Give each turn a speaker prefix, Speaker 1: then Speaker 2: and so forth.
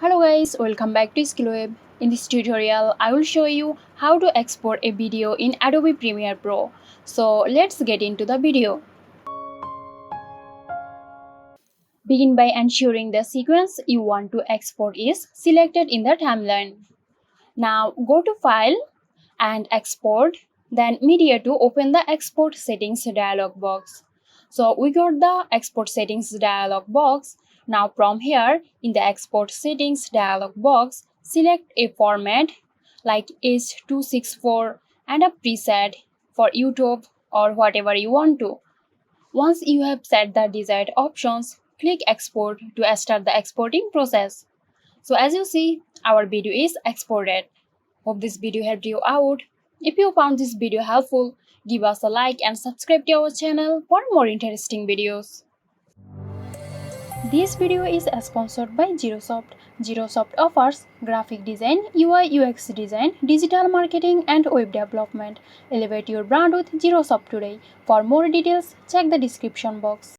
Speaker 1: Hello guys, welcome back to SkillWeb. In this tutorial, I will show you how to export a video in Adobe Premiere Pro. So let's get into the video. Begin by ensuring the sequence you want to export is selected in the timeline. Now go to File and Export, then Media to open the Export Settings dialog box. So we got the Export Settings dialog box. Now from here, in the Export Settings dialog box, select a format like H.264 and a preset for YouTube or whatever you want to. Once you have set the desired options, click Export to start the exporting process. So as you see, our video is exported. Hope this video helped you out. If you found this video helpful, give us a like and subscribe to our channel for more interesting videos. This video is sponsored by Xirosoft. Xirosoft offers graphic design, UI UX design, digital marketing and web development. Elevate your brand with Xirosoft today. For more details, check the description box.